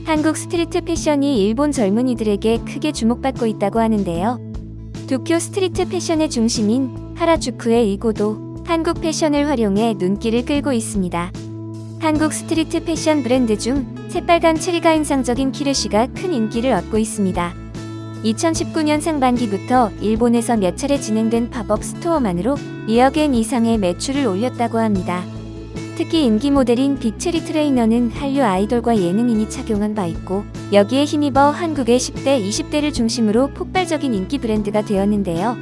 한국 스트리트 패션이 일본 젊은이들에게 크게 주목받고 있다고 하는데요. 도쿄 스트리트 패션의 중심인 하라주쿠의 이고도 한국 패션을 활용해 눈길을 끌고 있습니다. 한국 스트리트 패션 브랜드 중 새빨간 체리가 인상적인 키르시가 큰 인기를 얻고 있습니다. 2019년 상반기부터 일본에서 몇 차례 진행된 팝업 스토어만으로 2억 엔 이상의 매출을 올렸다고 합니다. 특히 인기 모델인 빅체리 트레이너는 한류 아이돌과 예능인이 착용한 바 있고 여기에 힘입어 한국의 10대, 20대를 중심으로 폭발적인 인기 브랜드가 되었는데요.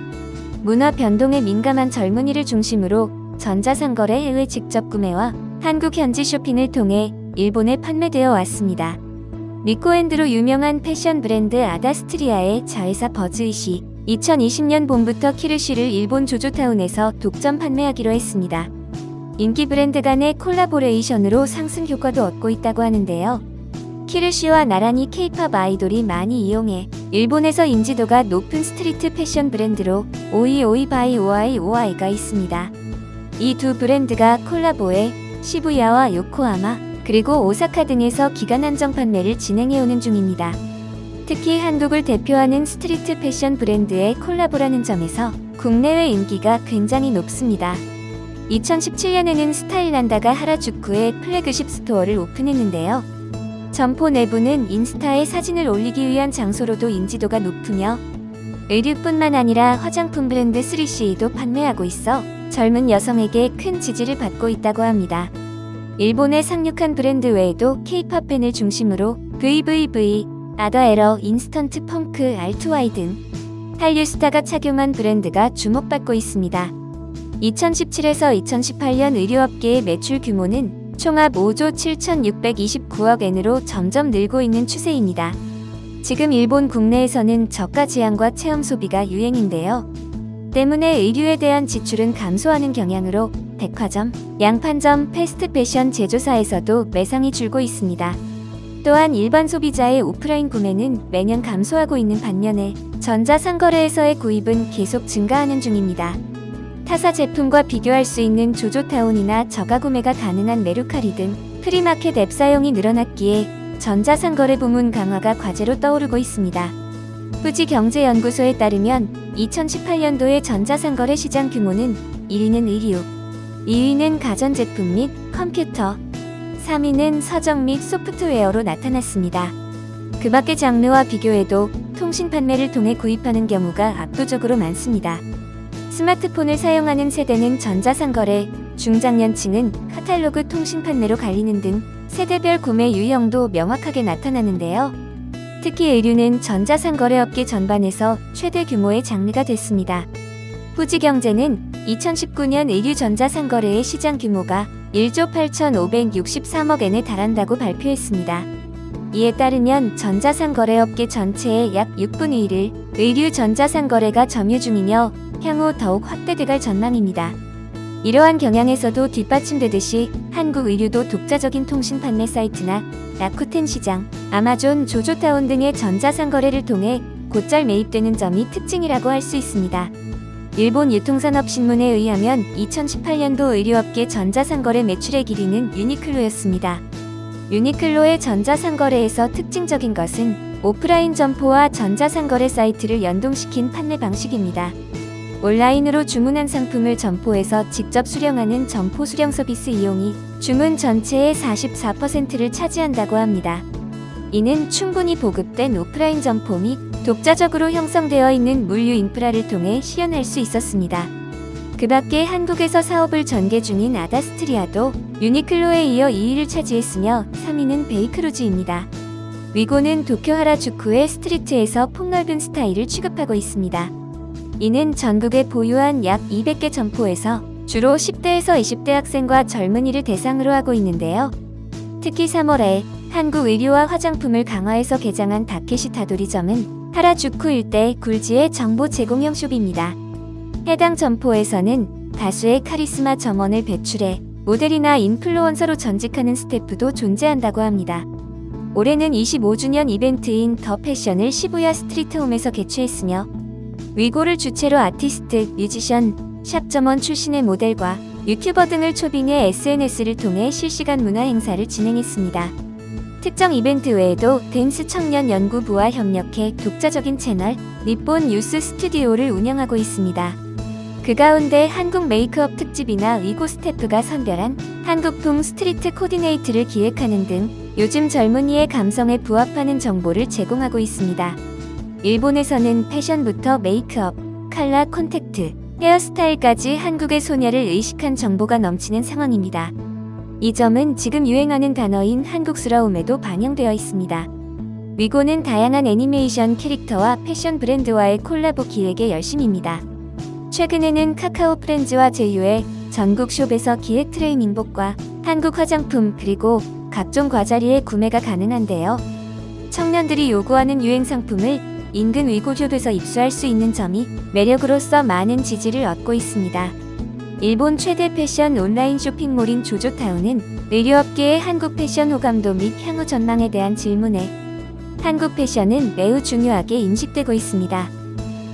문화 변동에 민감한 젊은이를 중심으로 전자상거래 해외 직접 구매와 한국 현지 쇼핑을 통해 일본에 판매되어 왔습니다. 리코앤드로 유명한 패션 브랜드 아다스트리아의 자회사 버즈잇이 2020년 봄부터 키르시를 일본 조조타운에서 독점 판매하기로 했습니다. 인기 브랜드 간의 콜라보레이션으로 상승 효과도 얻고 있다고 하는데요. 키르시와 나란히 K-팝 아이돌이 많이 이용해 일본에서 인지도가 높은 스트리트 패션 브랜드로 오이오이 바이 오아이가 있습니다. 이 두 브랜드가 콜라보해 시부야와 요코하마 그리고 오사카 등에서 기간 한정 판매를 진행해오는 중입니다. 특히 한국을 대표하는 스트리트 패션 브랜드의 콜라보라는 점에서 국내외 인기가 굉장히 높습니다. 2017년에는 스타일난다가 하라주쿠에 플래그십 스토어를 오픈했는데요. 점포 내부는 인스타에 사진을 올리기 위한 장소로도 인지도가 높으며 의류뿐만 아니라 화장품 브랜드 3CE도 판매하고 있어 젊은 여성에게 큰 지지를 받고 있다고 합니다. 일본의 상륙한 브랜드 외에도 K-팝 팬을 중심으로 VVV, 아더에러, 인스턴트 펑크, R2Y 등 한류 스타가 착용한 브랜드가 주목받고 있습니다. 2017에서 2018년 의류업계의 매출 규모는 총합 5조 7,629억 엔으로 점점 늘고 있는 추세입니다. 지금 일본 국내에서는 저가 지향과 체험 소비가 유행인데요. 때문에 의류에 대한 지출은 감소하는 경향으로 백화점, 양판점, 패스트 패션 제조사에서도 매상이 줄고 있습니다. 또한 일반 소비자의 오프라인 구매는 매년 감소하고 있는 반면에 전자상거래에서의 구입은 계속 증가하는 중입니다. 타사 제품과 비교할 수 있는 조조타운이나 저가 구매가 가능한 메루카리 등 프리마켓 앱 사용이 늘어났기에 전자상거래 부문 강화가 과제로 떠오르고 있습니다. 후지경제연구소에 따르면 2018년도의 전자상거래 시장 규모는 1위는 의류, 2위는 가전제품 및 컴퓨터, 3위는 서적 및 소프트웨어로 나타났습니다. 그 밖의 장르와 비교해도 통신 판매를 통해 구입하는 경우가 압도적으로 많습니다. 스마트폰을 사용하는 세대는 전자상거래, 중장년층은 카탈로그 통신 판매로 갈리는 등 세대별 구매 유형도 명확하게 나타나는데요. 특히 의류는 전자상거래업계 전반에서 최대 규모의 장르가 됐습니다. 후지경제는 2019년 의류 전자상거래의 시장 규모가 1조 8,563억 엔에 달한다고 발표했습니다. 이에 따르면 전자상거래업계 전체의 약 6분의 1을 의류 전자상거래가 점유 중이며 향후 더욱 확대돼갈 전망입니다. 이러한 경향에서도 뒷받침되듯이 한국 의류도 독자적인 통신 판매 사이트나 라쿠텐 시장, 아마존, 조조타운 등의 전자상거래를 통해 곧잘 매입되는 점이 특징이라고 할 수 있습니다. 일본 유통산업신문에 의하면 2018년도 의류업계 전자상거래 매출의 1위는 유니클로였습니다. 유니클로의 전자상거래에서 특징적인 것은 오프라인 점포와 전자상거래 사이트를 연동시킨 판매 방식입니다. 온라인으로 주문한 상품을 점포에서 직접 수령하는 점포 수령 서비스 이용이 주문 전체의 44%를 차지한다고 합니다. 이는 충분히 보급된 오프라인 점포 및 독자적으로 형성되어 있는 물류 인프라를 통해 실현할 수 있었습니다. 그 밖에 한국에서 사업을 전개 중인 아다스트리아도 유니클로에 이어 2위를 차지했으며 3위는 베이크루즈입니다. 위고는 도쿄 하라주쿠의 스트리트에서 폭넓은 스타일을 취급하고 있습니다. 이는 전국에 보유한 약 200개 점포에서 주로 10대에서 20대 학생과 젊은이를 대상으로 하고 있는데요. 특히 3월에 한국 의류와 화장품을 강화해서 개장한 다케시 타도리점은 하라주쿠 일대 굴지의 정보 제공형 숍입니다. 해당 점포에서는 다수의 카리스마 점원을 배출해 모델이나 인플루언서로 전직하는 스태프도 존재한다고 합니다. 올해는 25주년 이벤트인 더 패션을 시부야 스트리트홈에서 개최했으며 위고를 주체로 아티스트, 뮤지션, 샵 점원 출신의 모델과 유튜버 등을 초빙해 SNS를 통해 실시간 문화 행사를 진행했습니다. 특정 이벤트 외에도 댄스 청년 연구부와 협력해 독자적인 채널 니폰 유스 스튜디오를 운영하고 있습니다. 그 가운데 한국 메이크업 특집이나 위고 스태프가 선별한 한국풍 스트리트 코디네이트를 기획하는 등 요즘 젊은이의 감성에 부합하는 정보를 제공하고 있습니다. 일본에서는 패션부터 메이크업, 컬러 콘택트, 헤어스타일까지 한국의 소녀를 의식한 정보가 넘치는 상황입니다. 이 점은 지금 유행하는 단어인 한국스러움에도 반영되어 있습니다. 위고는 다양한 애니메이션 캐릭터와 패션 브랜드와의 콜라보 기획에 열심입니다. 최근에는 카카오 프렌즈와 제휴해 전국 숍에서 기획 트레이닝복과 한국 화장품 그리고 각종 과자리에 구매가 가능한데요. 청년들이 요구하는 유행 상품을 인근 위고 숍에서 입수할 수 있는 점이 매력으로서 많은 지지를 얻고 있습니다. 일본 최대 패션 온라인 쇼핑몰인 조조타운은 의류업계의 한국 패션 호감도 및 향후 전망에 대한 질문에 한국 패션은 매우 중요하게 인식되고 있습니다.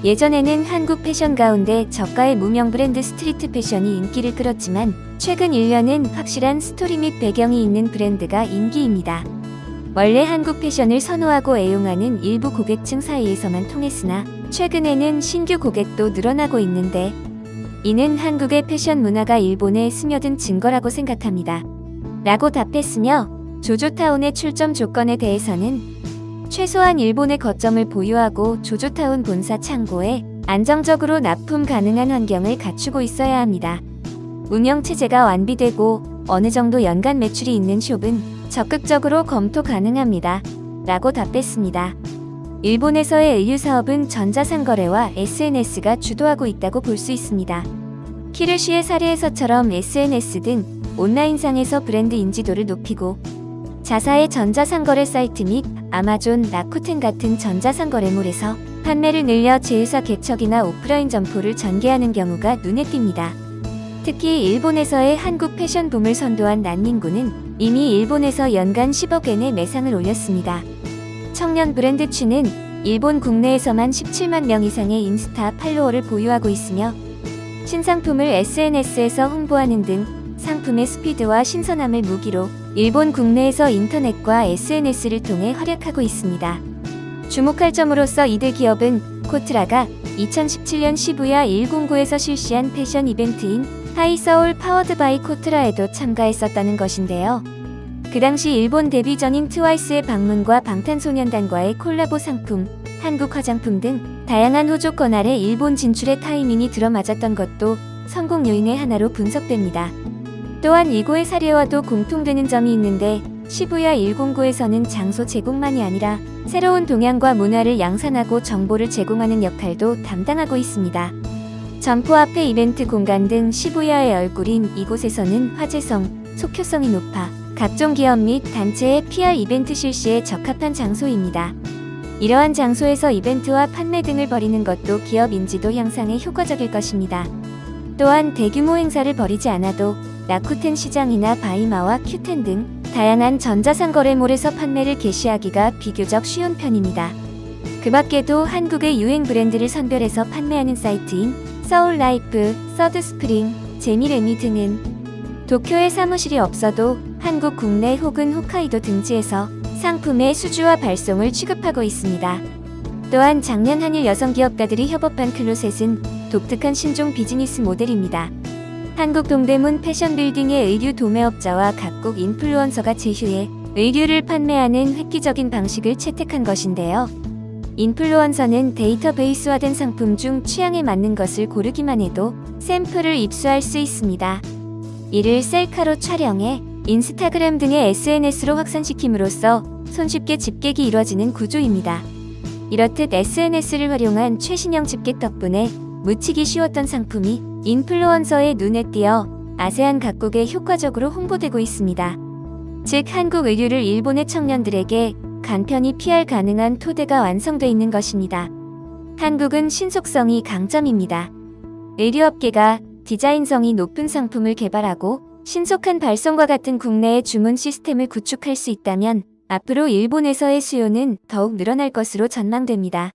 예전에는 한국 패션 가운데 저가의 무명 브랜드 스트리트 패션이 인기를 끌었지만 최근 1년은 확실한 스토리 및 배경이 있는 브랜드가 인기입니다. 원래 한국 패션을 선호하고 애용하는 일부 고객층 사이에서만 통했으나 최근에는 신규 고객도 늘어나고 있는데 이는 한국의 패션 문화가 일본에 스며든 증거라고 생각합니다. 라고 답했으며 조조타운의 출점 조건에 대해서는 최소한 일본의 거점을 보유하고 조조타운 본사 창고에 안정적으로 납품 가능한 환경을 갖추고 있어야 합니다. 운영체제가 완비되고 어느 정도 연간 매출이 있는 숍은 적극적으로 검토 가능합니다. 라고 답했습니다. 일본에서의 의류 전자상거래와 SNS가 주도하고 있다고 볼 수 있습니다. 키르시의 사례에서처럼 SNS 등 온라인상에서 브랜드 인지도를 높이고 자사의 전자상거래 사이트 및 아마존, 라쿠텐 같은 전자상거래몰에서 판매를 늘려 제휴사 개척이나 오프라인 점포를 전개하는 경우가 눈에 띕니다. 특히 일본에서의 한국 패션 붐을 선도한 난닝구는 이미 일본에서 연간 10억엔의 매상을 올렸습니다. 청년 브랜드 추는 일본 국내에서만 17만 명 이상의 인스타 팔로워를 보유하고 있으며 신상품을 SNS에서 홍보하는 등 상품의 스피드와 신선함을 무기로 일본 국내에서 인터넷과 SNS를 통해 활약하고 있습니다. 주목할 점으로서 이들 기업은 코트라가 2017년 시부야 109에서 실시한 패션 이벤트인 하이서울 파워드 바이 코트라에도 참가했었다는 것인데요. 그 당시 일본 데뷔 전인 트와이스의 방문과 방탄소년단과의 콜라보 상품, 한국 화장품 등 다양한 호조건 아래 일본 진출의 타이밍이 들어맞았던 것도 성공 요인의 하나로 분석됩니다. 또한 이고의 사례와도 공통되는 점이 있는데 시부야 109에서는 장소 제공만이 아니라 새로운 동향과 문화를 양산하고 정보를 제공하는 역할도 담당하고 있습니다. 점포 앞의 이벤트 공간 등 시부야의 얼굴인 이곳에서는 화제성, 속효성이 높아 각종 기업 및 단체의 PR 이벤트 실시에 적합한 장소입니다. 이러한 장소에서 이벤트와 판매 등을 벌이는 것도 기업 인지도 향상에 효과적일 것입니다. 또한 대규모 행사를 벌이지 않아도 라쿠텐 시장이나 바이마와 큐텐 등 다양한 전자상거래몰에서 판매를 개시하기가 비교적 쉬운 편입니다. 그 밖에도 한국의 유행 브랜드를 선별해서 판매하는 사이트인 서울라이프, 서드스프링, 제미레미 등은 도쿄에 사무실이 없어도 한국 국내 혹은 홋카이도 등지에서 상품의 수주와 발송을 취급하고 있습니다. 또한 작년 한일 여성 기업가들이 협업한 클로셋은 독특한 신종 비즈니스 모델입니다. 한국 동대문 패션빌딩의 의류 도매업자와 각국 인플루언서가 제휴해 의류를 판매하는 획기적인 방식을 채택한 것인데요. 인플루언서는 데이터베이스화된 상품 중 취향에 맞는 것을 고르기만 해도 샘플을 입수할 수 있습니다. 이를 셀카로 촬영해 인스타그램 등의 SNS로 확산시킴으로써 손쉽게 집객이 이뤄지는 구조입니다. 이렇듯 SNS를 활용한 최신형 집객 덕분에 묻히기 쉬웠던 상품이 인플루언서의 눈에 띄어 아세안 각국에 효과적으로 홍보되고 있습니다. 즉 한국 의류를 일본의 청년들에게 간편히 PR 가능한 토대가 완성돼 있는 것입니다. 한국은 신속성이 강점입니다. 의류업계가 디자인성이 높은 상품을 개발하고 신속한 발송과 같은 국내의 주문 시스템을 구축할 수 있다면 앞으로 일본에서의 수요는 더욱 늘어날 것으로 전망됩니다.